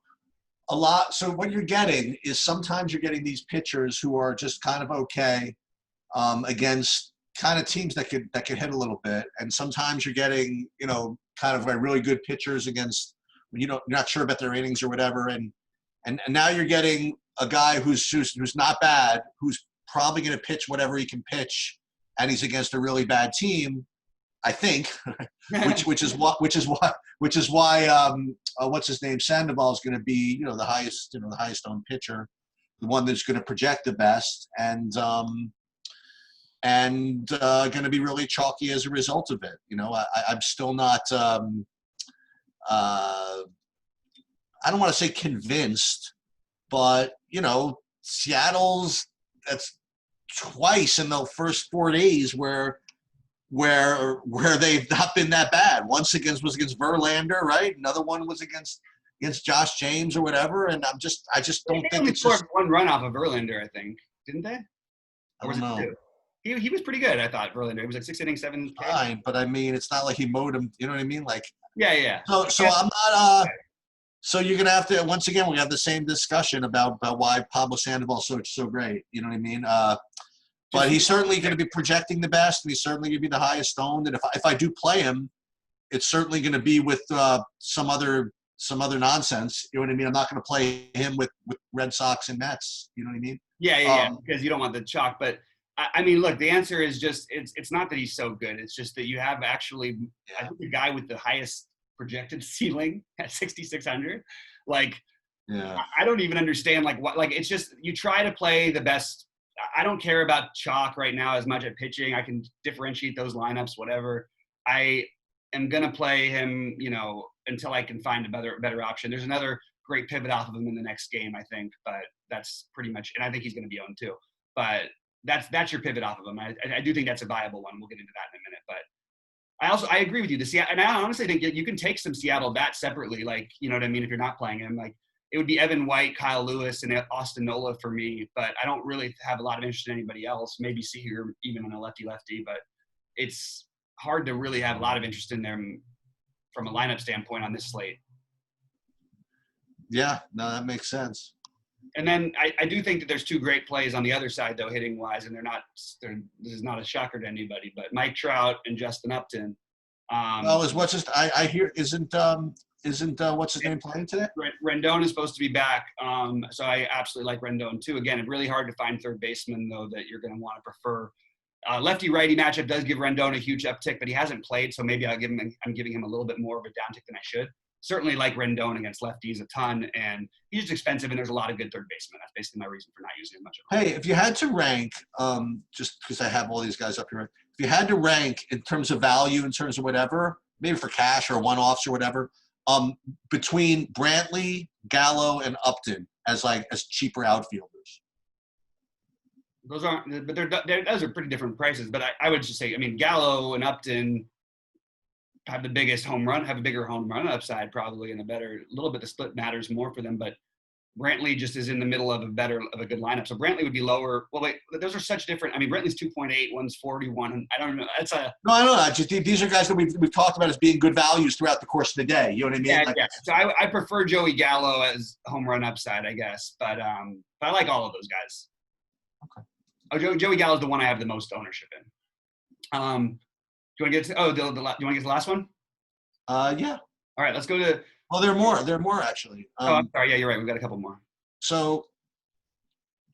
what you're getting is sometimes you're getting these pitchers who are just kind of okay against kind of teams that could hit a little bit, and sometimes you're getting kind of like really good pitchers against you're not sure about their innings or whatever, and now you're getting a guy who's not bad, who's probably going to pitch whatever he can pitch, and he's against a really bad team, I think, which is why what's his name, Sandoval is going to be the highest owned pitcher, the one that's going to project the best, and going to be really chalky as a result of it. I'm still not. I don't want to say convinced, but Seattle's that's twice in the first 4 days where they've not been that bad. Once was against Verlander, right? Another one was against Josh James or whatever. And I just don't think it's just one run off of Verlander, I think, didn't they? Or was it 2? He was pretty good, I thought. Verlander. He was like 6 innings, 7. Fine, but I mean, it's not like he mowed him. You know what I mean? Like yeah. So I'm not. So you're gonna have to once again we have the same discussion about why Pablo Sandoval's so great. You know what I mean? But he's certainly going to be projecting the best, and he's certainly going to be the highest owned. And if I do play him, it's certainly going to be with some other nonsense. You know what I mean? I'm not going to play him with Red Sox and Mets. You know what I mean? Yeah. Because you don't want the chalk. But I mean, look, the answer is just it's not that he's so good. It's just that you have actually I think the guy with the highest projected ceiling at 6,600. Like, I don't even understand it's just you try to play the best. I don't care about chalk right now as much at pitching. I can differentiate those lineups, whatever. I am going to play him, until I can find a better option. There's another great pivot off of him in the next game, I think, but that's pretty much, and I think he's going to be owned too. But that's your pivot off of him. I do think that's a viable one. We'll get into that in a minute. But I agree with you. And I honestly think you can take some Seattle bats separately. Like, you know what I mean? If you're not playing him, like, it would be Evan White, Kyle Lewis, and Austin Nola for me, but I don't really have a lot of interest in anybody else. Maybe Seager even on a lefty-lefty, but it's hard to really have a lot of interest in them from a lineup standpoint on this slate. Yeah, no, that makes sense. And then I do think that there's 2 great plays on the other side, though, hitting-wise, and this is not a shocker to anybody, but Mike Trout and Justin Upton. I hear isn't what's his name playing today? Rendon is supposed to be back, so I absolutely like Rendon too. Again, it's really hard to find third baseman though that you're going to want to prefer. Lefty-righty matchup does give Rendon a huge uptick, but he hasn't played, so maybe I'm giving him a little bit more of a downtick than I should. Certainly like Rendon against lefties a ton, and he's just expensive, and there's a lot of good third basemen. That's basically my reason for not using him much of him. Hey, if you had to rank, just because I have all these guys up here, if you had to rank in terms of value, in terms of whatever, maybe for cash or one-offs or whatever, between Brantley, Gallo, and Upton as cheaper outfielders. Those aren't, but those are pretty different prices. But I would just say, I mean, Gallo and Upton have a bigger home run upside probably, and a little bit the split matters more for them. But Brantley just is in the middle of a good lineup. So Brantley would be lower. Well, wait, those are such different. I mean, Brantley's 2.8, one's 41. I don't know. That's a No, I don't know. Just these are guys that we've talked about as being good values throughout the course of the day. You know what I mean? yeah. So I prefer Joey Gallo as home run upside, I guess. But I like all of those guys. Okay. Oh, Joey Gallo is the one I have the most ownership in. Do you want to get to? Oh, do you want to get to the last one? Yeah. All right, let's go to. Well, there are more. There are more actually. I'm sorry. Yeah, you're right. We've got a couple more. So,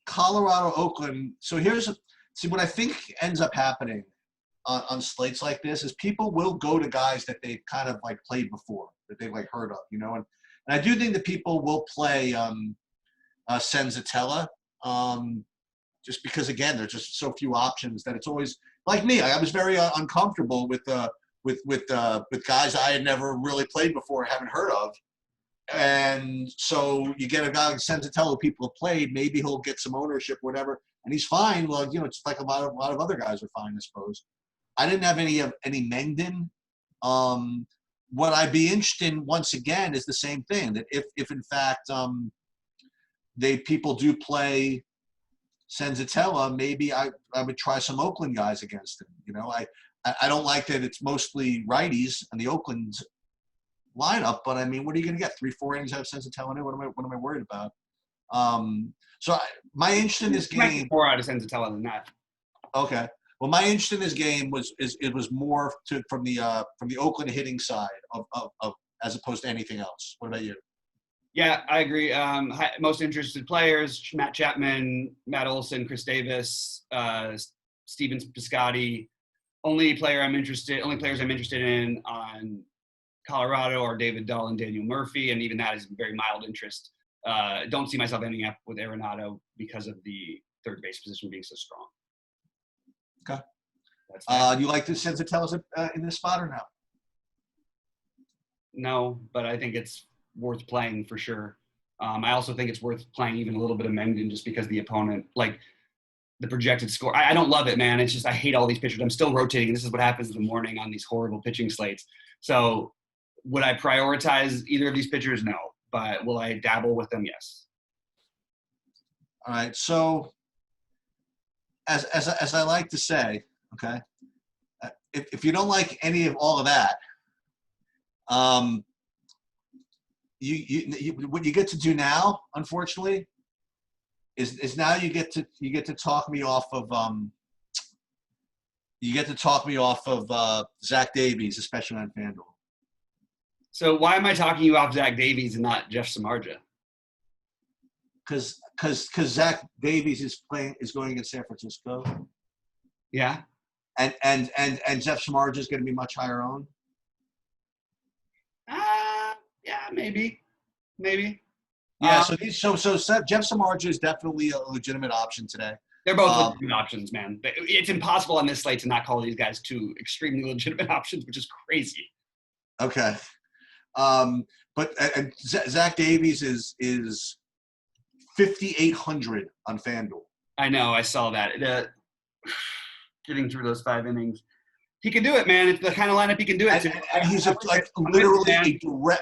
Colorado, Oakland. So what I think ends up happening on slates like this is people will go to guys that they've kind of like played before, that they've like heard of, you know. And I do think that people will play Senzatella, just because again there's just so few options that it's always like me. I was very uncomfortable with guys I had never really played befor, haven't heard of. And so you get a guy like Senzatella who people have played, maybe he'll get some ownership, whatever, and he's fine. Well, you know, it's like a lot of other guys are fine, I suppose. I didn't have any Mengden. What I'd be interested in once again is the same thing, that if in fact people do play Senzatella, maybe I would try some Oakland guys against him. You know, I don't like that it's mostly righties in the Oakland lineup, but I mean, what are you going to get? 3-4 innings out of Senzatella? What am I worried about? My interest in this game. More out of Senzatella than that. Okay. Well, my interest in this game was more from the Oakland hitting side of as opposed to anything else. What about you? Yeah, I agree. Most interested players: Matt Chapman, Matt Olson, Chris Davis, Steven Piscotty. Only players I'm interested in on Colorado are David Dahl and Daniel Murphy, and even that is very mild interest. Don't see myself ending up with Arenado because of the third base position being so strong. Okay. Do you like the Senzatella in this spot or no? No, but I think it's worth playing for sure. I also think it's worth playing even a little bit of Mengden just because the opponent, like the projected score. I don't love it, man. It's just I hate all these pitchers. I'm still rotating. This is what happens in the morning on these horrible pitching slates. So would I prioritize either of these pitchers? No. But will I dabble with them? Yes. All right. So as I like to say, okay, if you don't like any of all of that, what you get to do now, unfortunately, is now you get to talk me off of Zach Davies, especially on FanDuel. So why am I talking you off Zach Davies and not Jeff Samardzija? Because Zach Davies is going against San Francisco. Yeah. And Jeff Samardzija is going to be much higher owned. Yeah, maybe. Yeah. So Jeff Samardzija is definitely a legitimate option today. They're both legitimate options, man. It's impossible on this slate to not call these guys two extremely legitimate options, which is crazy. Okay. But Zach Davies is 5,800 on FanDuel. I know. I saw that. Getting through those 5 innings. He can do it, man. It's the kind of lineup he can do it. And he's literally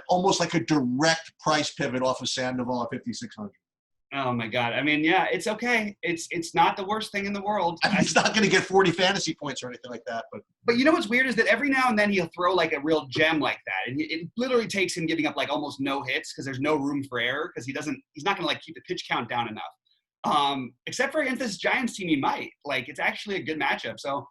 almost like a direct price pivot off of Sandoval at 5,600. Oh my God. I mean, yeah, it's okay. It's not the worst thing in the world. I mean, he's not going to get 40 fantasy points or anything like that. But you know what's weird is that every now and then he'll throw like a real gem like that, and it literally takes him giving up like almost no hits because there's no room for error because he's not going to like keep the pitch count down enough. Except for against this Giants team, he might. Like it's actually a good matchup. So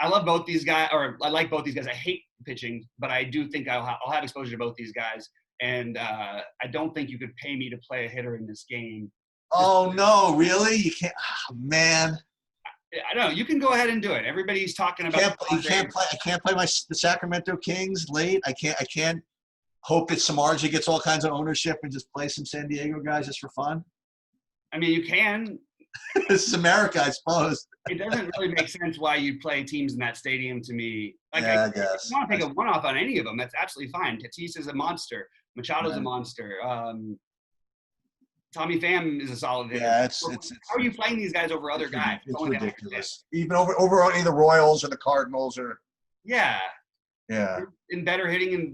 I love both these guys, or I like both these guys. I hate pitching, but I do think I'll have exposure to both these guys. And I don't think you could pay me to play a hitter in this game. Oh, no, really? You can't? Oh, man. I don't know. You can go ahead and do it. Everybody's talking about I can't play the Sacramento Kings late. I can't hope that Samardzija gets all kinds of ownership and just play some San Diego guys just for fun. I mean, you can. This is America, I suppose. It doesn't really make sense why you play teams in that stadium to me. Like, yeah, I guess. If you want to take a one-off on any of them, that's absolutely fine. Tatis is a monster. Machado's a monster. Tommy Pham is a solid hitter. Yeah, how are you playing these guys over other guys? It's ridiculous. Even over any of the Royals or the Cardinals or. Yeah. Yeah. In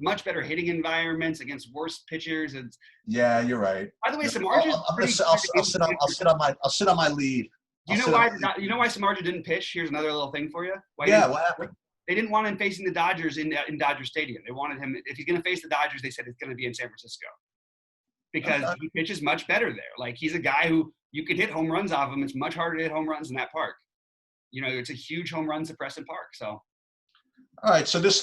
much better hitting environments against worse pitchers. And Yeah, you're right. by the way, No, Samardzija is pretty. I'll sit on my lead. Do you know why? You know why Samardzija didn't pitch? Here's another little thing for you. Yeah, what happened? They didn't want him facing the Dodgers in Dodger Stadium. They wanted him, if he's going to face the Dodgers, they said it's going to be in San Francisco because he pitches much better there. Like, he's a guy who you could hit home runs off him. It's much harder to hit home runs in that park. You know, it's a huge home run suppressant park. So, all right. So this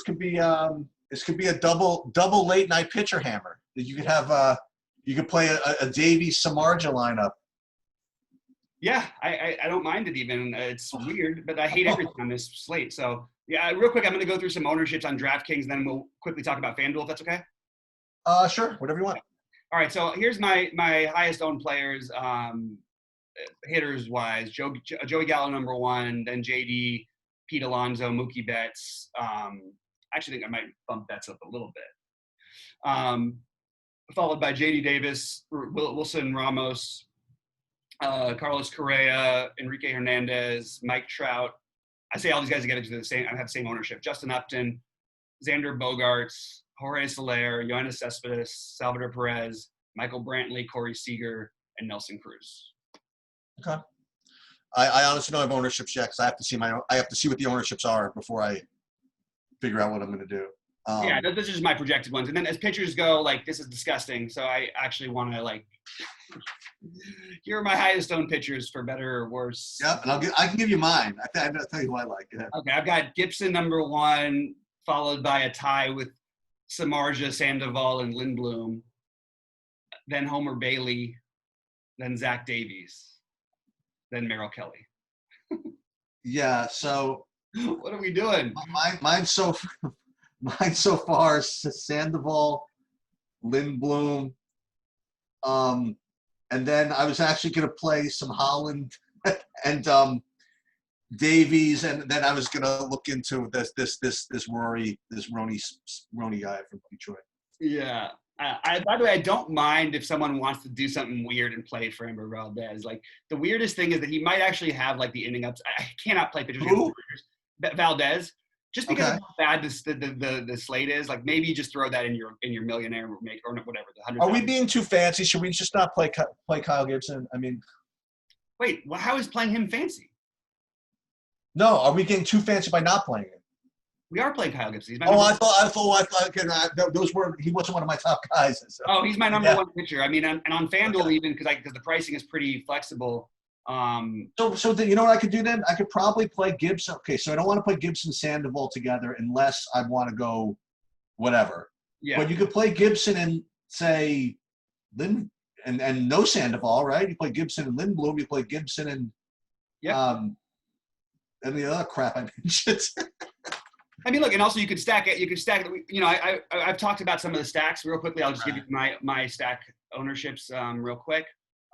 could be a double late night pitcher hammer. You could have you could play a Davies Samardzija lineup. Yeah, I don't mind it even. It's weird, but I hate everything on this slate. So, yeah, real quick, I'm going to go through some ownerships on DraftKings, and then we'll quickly talk about FanDuel, if that's okay? Sure, whatever you want. All right, so here's my highest owned players, hitters-wise. Joey Gallo, number 1, then JD, Pete Alonso, Mookie Betts. I actually think I might bump Betts up a little bit. Followed by JD Davis, Wilson Ramos, Carlos Correa, Enrique Hernandez, Mike Trout. I say all these guys together because I have the same ownership. Justin Upton, Xander Bogaerts, Jorge Soler, Yoenis Cespedes, Salvador Perez, Michael Brantley, Corey Seager, and Nelson Cruz. Okay. I honestly don't have ownerships yet because I have to see what the ownerships are before I figure out what I'm going to do. Yeah, this is my projected ones. And then as pitchers go, like, this is disgusting. So I actually want to, like, here are my highest owned pitchers for better or worse. Yeah, and I can give you mine. I'll tell you who I like. Okay, I've got Gibson number 1, followed by a tie with Samardzija, Sandoval, and Lin Bloom. Then Homer Bailey, then Zach Davies, then Merrill Kelly. Yeah, so what are we doing? Mine so far is Sandoval, Lin Bloom, and then I was actually going to play some Holland and Davies, and then I was going to look into this Ronnie guy from Detroit. Yeah. By the way, I don't mind if someone wants to do something weird and play Framber Valdez. Like, the weirdest thing is that he might actually have, like, the inning ups. I cannot play pitchers. Who? Valdez. Just because Okay. of how bad the slate is, like, maybe you just throw that in your millionaire make or whatever. Are we being too fancy? Should we just not play Kyle Gibson? I mean, wait. Well, how is playing him fancy? No, are we getting too fancy by not playing him? We are playing Kyle Gibson. He's my I thought he wasn't one of my top guys. So. Oh, he's my number 1 pitcher. I mean, and on FanDuel even because the pricing is pretty flexible. So you know what I could do then? I could probably play Gibson. Okay, so I don't want to play Gibson Sandoval together unless I want to go whatever. Yeah. But you could play Gibson and say Lin and no Sandoval, right? You play Gibson and Lin Bloom. You play Gibson and the other crap I mentioned. I mean, look, and also you could stack it. You could stack it. You know, I've talked about some of the stacks real quickly. I'll just give you my stack ownerships real quick.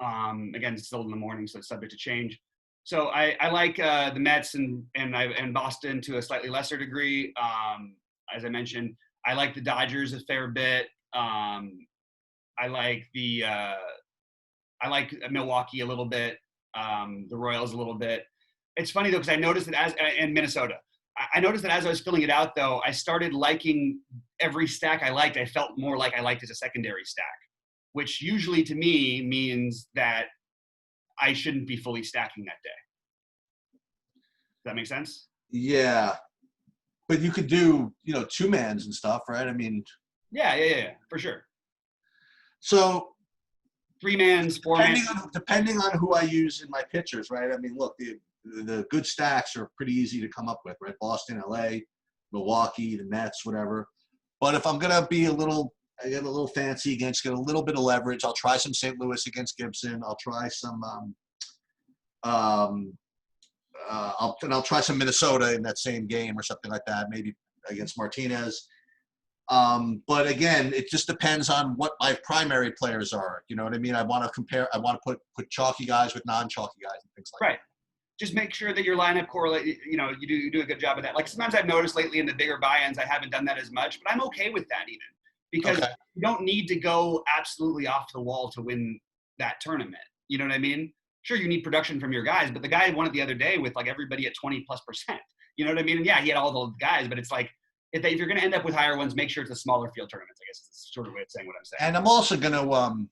Again, it's still in the morning, so it's subject to change. So I like the Mets and Boston to a slightly lesser degree. As I mentioned, I like the Dodgers a fair bit. I like Milwaukee a little bit. The Royals a little bit. It's funny though because I noticed that and Minnesota. I noticed that as I was filling it out, though, I started liking every stack I liked. I felt more like I liked as a secondary stack, which usually to me means that I shouldn't be fully stacking that day. Does that make sense? Yeah. But you could do, two-mans and stuff, right? I mean. Yeah, for sure. So. 3-mans, 4-mans. Depending on who I use in my pitchers, right? I mean, look, the good stacks are pretty easy to come up with, right? Boston, LA, Milwaukee, the Mets, whatever. But if I'm going to be I get a little fancy against, get a little bit of leverage, I'll try some St. Louis against Gibson. I'll try some I'll try some Minnesota in that same game or something like that, maybe against Martinez. But again, it just depends on what my primary players are. You know what I mean? I want to put chalky guys with non-chalky guys and things like that. Just make sure that your lineup correlate. You do a good job of that. Like sometimes I've noticed lately in the bigger buy-ins, I haven't done that as much, but I'm okay with that even because you don't need to go absolutely off the wall to win that tournament. You know what I mean? Sure, you need production from your guys, but the guy won it the other day with like everybody at 20+%. You know what I mean? And yeah, he had all the guys, but it's like if you're going to end up with higher ones, make sure it's a smaller field tournaments. I guess is sort of way of saying what I'm saying. And I'm also going to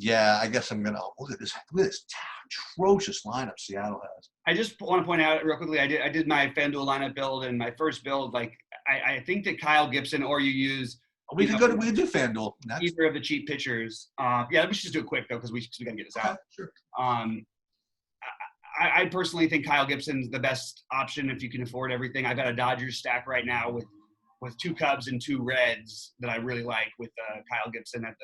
yeah, I guess I'm gonna look at this atrocious lineup Seattle has. I just want to point out real quickly. I did my FanDuel lineup build, and my first build, like I think that Kyle Gibson, or you use we can do FanDuel next. Either of the cheap pitchers. Yeah, we should just do it quick though because we gotta get this out. Sure. I personally think Kyle Gibson's the best option if you can afford everything. I've got a Dodgers stack right now with 2 Cubs and 2 Reds that I really like with Kyle Gibson as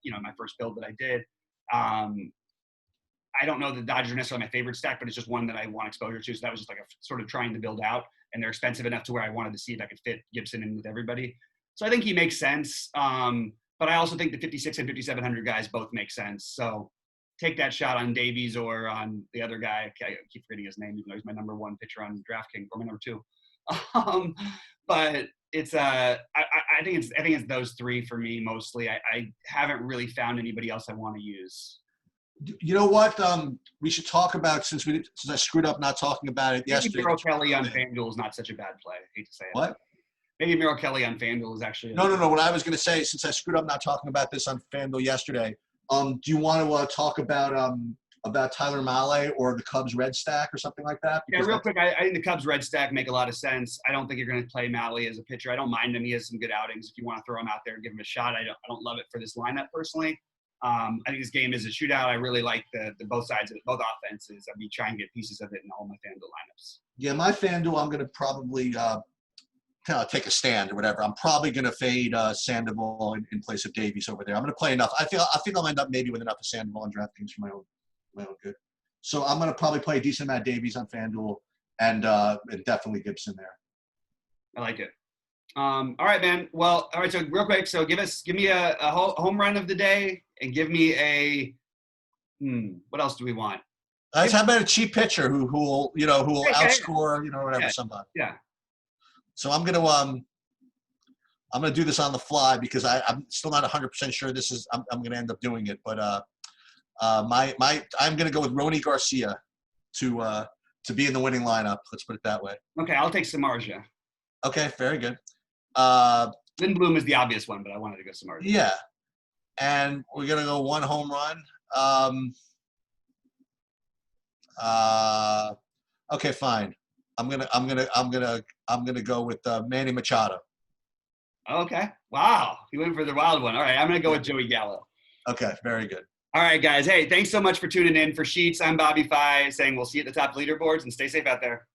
my first build that I did. I don't know the Dodgers are necessarily my favorite stack, but it's just one that I want exposure to. So that was just like a sort of trying to build out, and they're expensive enough to where I wanted to see if I could fit Gibson in with everybody. So I think he makes sense. But I also think the 56 and 5,700 guys both make sense. So take that shot on Davies or on the other guy. I keep forgetting his name, even though he's my number 1 pitcher on DraftKings, or my number 2. But it's I think it's those 3 for me mostly. I haven't really found anybody else I want to use. You know what? We should talk about since I screwed up not talking about it yesterday. Maybe Merrill Kelly on FanDuel is not such a bad play. I hate to say it. What? Maybe Merrill Kelly on FanDuel is actually no. What I was going to say, since I screwed up not talking about this on FanDuel yesterday, do you want to talk about Tyler Mahle or the Cubs Red stack or something like that? Because real quick, I think the Cubs Red stack make a lot of sense. I don't think you're going to play Mahle as a pitcher. I don't mind him. He has some good outings. If you want to throw him out there and give him a shot, I don't love it for this lineup personally. I think this game is a shootout. I really like the both sides of it, both offenses. I'll be trying to get pieces of it in all my FanDuel lineups. Yeah, my FanDuel, I'm going to probably take a stand or whatever. I'm probably going to fade Sandoval in place of Davies over there. I'm going to play enough. I think I'll end up maybe with enough of Sandoval on DraftKings for my own good. So I'm going to probably play a decent amount of Davies on FanDuel and definitely Gibson there. I like it. All right, man. Well, all right. So real quick, so give me a home run of the day and give me a what else do we want? How about a cheap pitcher who will outscore whatever somebody. Yeah. So I'm gonna do this on the fly because I'm still not 100% sure this is I'm gonna end up doing it, but I'm gonna go with Rony Garcia to be in the winning lineup. Let's put it that way. Okay, I'll take Samardzija. Okay, very good. Lin Bloom is the obvious one, but I wanted to go Samardzija. Yeah, and we're gonna go 1 home run. Okay, fine. I'm gonna go with Manny Machado. Okay. Wow. He went for the wild one. All right. I'm gonna go with Joey Gallo. Okay. Very good. All right, guys. Hey, thanks so much for tuning in. For Sheets, I'm BobbyFi saying we'll see you at the top leaderboards and stay safe out there.